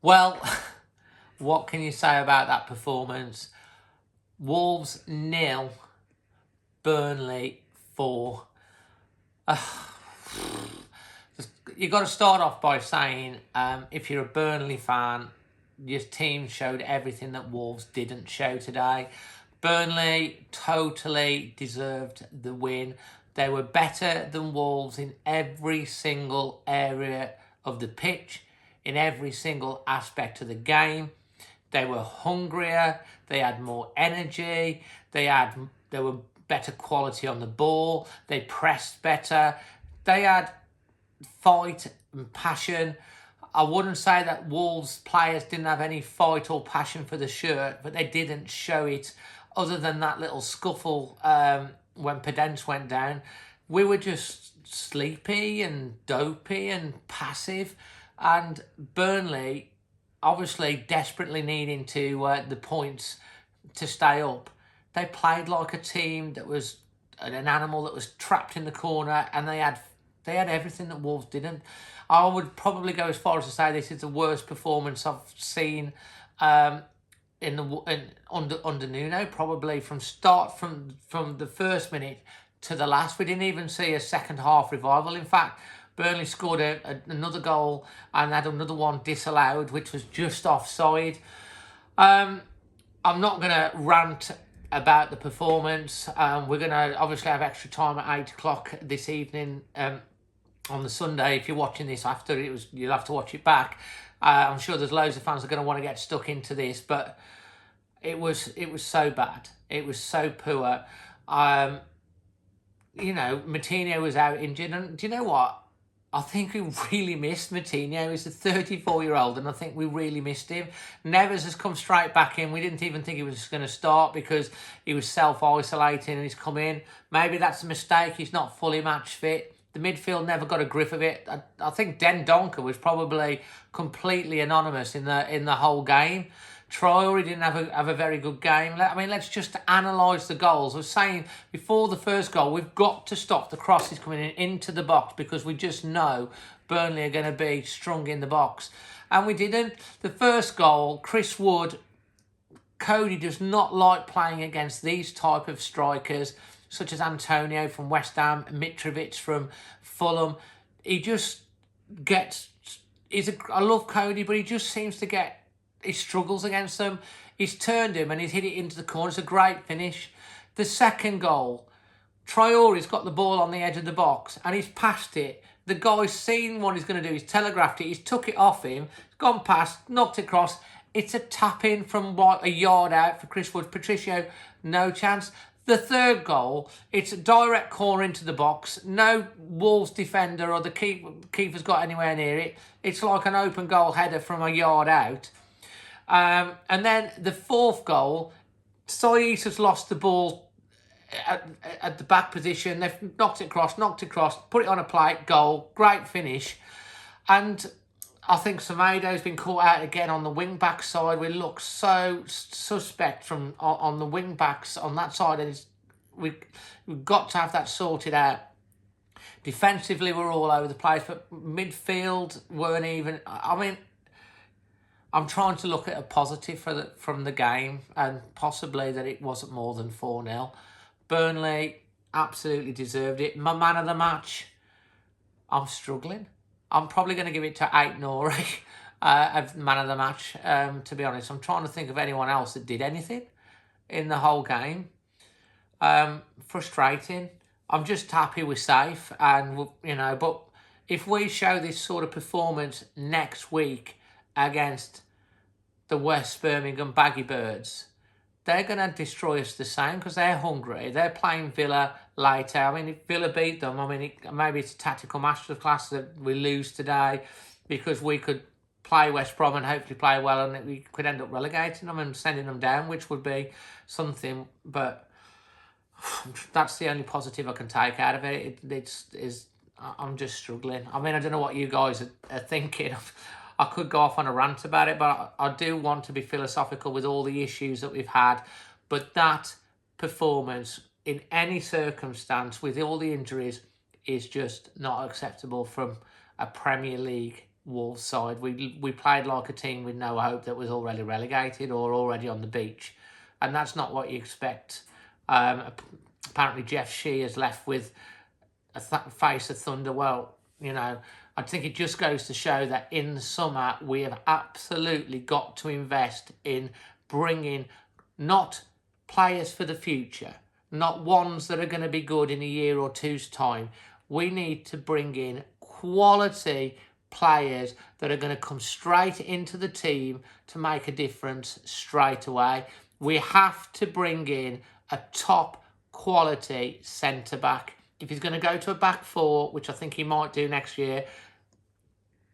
Well, what can you say about that performance? Wolves 0, Burnley 4. You've got to start off by saying, if you're a Burnley fan, your team showed everything that Wolves didn't show today. Burnley totally deserved the win. They were better than Wolves in every single area of the pitch, in every single aspect of the game. They were hungrier, they had more energy, they were better quality on the ball, they pressed better, they had fight and passion. I wouldn't say that Wolves players didn't have any fight or passion for the shirt, but they didn't show it other than that little scuffle when Pedence went down. We were just sleepy and dopey and passive, and Burnley obviously desperately needing to the points to stay up. They played like a team that was an animal that was trapped in the corner, and they had everything that Wolves didn't. I would probably go as far as to say this is the worst performance I've seen under Nuno, probably from the first minute to the last. We didn't even see a second half revival. In fact, Burnley scored another goal and had another one disallowed, which was just offside. I'm not going to rant about the performance. We're going to obviously have extra time at 8 o'clock this evening on the Sunday. If you're watching this after you'll have to watch it back. I'm sure there's loads of fans that are going to want to get stuck into this, but it was so bad. It was so poor. Moutinho was out injured, and do you know what? I think we really missed Moutinho. He's a 34-year-old, and I think we really missed him. Neves has come straight back in. We didn't even think he was going to start because he was self-isolating and he's come in. Maybe that's a mistake. He's not fully match fit. The midfield never got a grip of it. I think Den Donker was probably completely anonymous in the whole game. Traore didn't have a very good game. Let's just analyse the goals. I was saying before the first goal, we've got to stop the crosses coming into the box because we just know Burnley are going to be strung in the box. And we didn't. The first goal, Chris Wood, Cody does not like playing against these type of strikers, such as Antonio from West Ham, Mitrovic from Fulham. He just gets... I love Cody, but he just seems to get... He struggles against them. He's turned him and he's hit it into the corner. It's a great finish. The second goal, Traore's got the ball on the edge of the box and he's passed it. The guy's seen what he's going to do. He's telegraphed it. He's took it off him. Gone past, knocked it across. It's a tap-in from a yard out for Chris Wood. Patricio, no chance. The third goal, it's a direct corner into the box. No Wolves defender or the keeper's got anywhere near it. It's like an open goal header from a yard out. And then the fourth goal, Saiz has lost the ball at the back position. They've knocked it across, put it on a plate, goal, great finish. And I think Semedo's been caught out again on the wing-back side. We look so suspect on the wing-backs on that side. And we've got to have that sorted out. Defensively, we're all over the place, but midfield weren't even... I'm trying to look at a positive from the game and possibly that it wasn't more than 4-0. Burnley absolutely deserved it. My man of the match, I'm struggling. I'm probably going to give it to Ait Nouri as man of the match, to be honest. I'm trying to think of anyone else that did anything in the whole game. Frustrating. I'm just happy we're safe. But if we show this sort of performance next week against the West Birmingham Baggy Birds, they're going to destroy us the same because they're hungry. They're playing Villa later. If Villa beat them, maybe it's a tactical masterclass that we lose today because we could play West Brom and hopefully play well and we could end up relegating them and sending them down, which would be something. But that's the only positive I can take out of it. I'm just struggling. I don't know what you guys are thinking. I could go off on a rant about it, but I do want to be philosophical with all the issues that we've had. But that performance, in any circumstance, with all the injuries, is just not acceptable from a Premier League Wolves side. We played like a team with no hope that was already relegated or already on the beach, and that's not what you expect. Apparently Jeff Shee is left with a face of thunder. Well, you know, I think it just goes to show that in the summer we have absolutely got to invest in bringing not players for the future, not ones that are going to be good in a year or two's time. We need to bring in quality players that are going to come straight into the team to make a difference straight away. We have to bring in a top quality centre-back. If he's going to go to a back four, which I think he might do next year,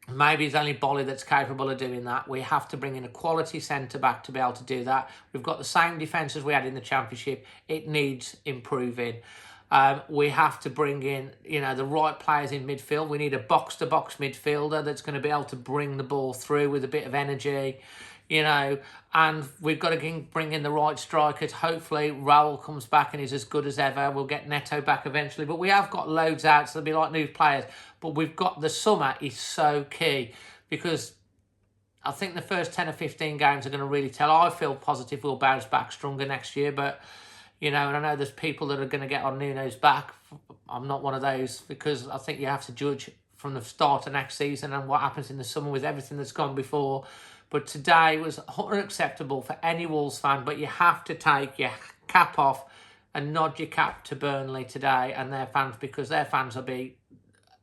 maybe it's only Bolly that's capable of doing that. We have to bring in a quality centre-back to be able to do that. We've got the same defence as we had in the Championship. It needs improving. We have to bring in, you know, the right players in midfield. We need a box-to-box midfielder that's going to be able to bring the ball through with a bit of energy, you know, and we've got to bring in the right strikers. Hopefully Raul comes back and is as good as ever. We'll get Neto back eventually, but we have got loads out, so they'll be like new players. But we've got the summer is so key, because I think the first 10 or 15 games are going to really tell. I feel positive we'll bounce back stronger next year, but, you know, and I know there's people that are going to get on Nuno's back. I'm not one of those, because I think you have to judge from the start of next season and what happens in the summer with everything that's gone before. But today was unacceptable for any Wolves fan, but you have to take your cap off and nod your cap to Burnley today and their fans, because their fans will be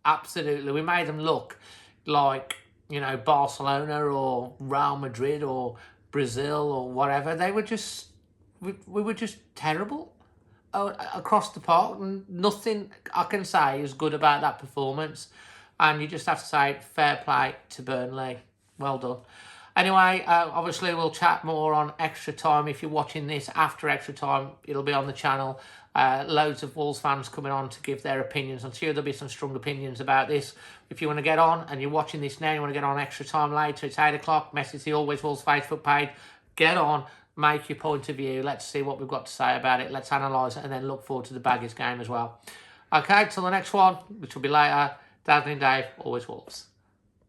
absolutely... We made them look like, you know, Barcelona or Real Madrid or Brazil or whatever. They were just... We were just terrible across the park. Nothing I can say is good about that performance. And you just have to say fair play to Burnley. Well done. Anyway, obviously we'll chat more on Extra Time. If you're watching this after Extra Time, it'll be on the channel. Loads of Wolves fans coming on to give their opinions. I'm sure there'll be some strong opinions about this. If you want to get on and you're watching this now, you want to get on Extra Time later, it's 8 o'clock. Message the Always Wolves Facebook page. Get on, make your point of view. Let's see what we've got to say about it. Let's analyse it and then look forward to the Baggies game as well. Okay, till the next one, which will be later. Dazzling Dave, Always Wolves.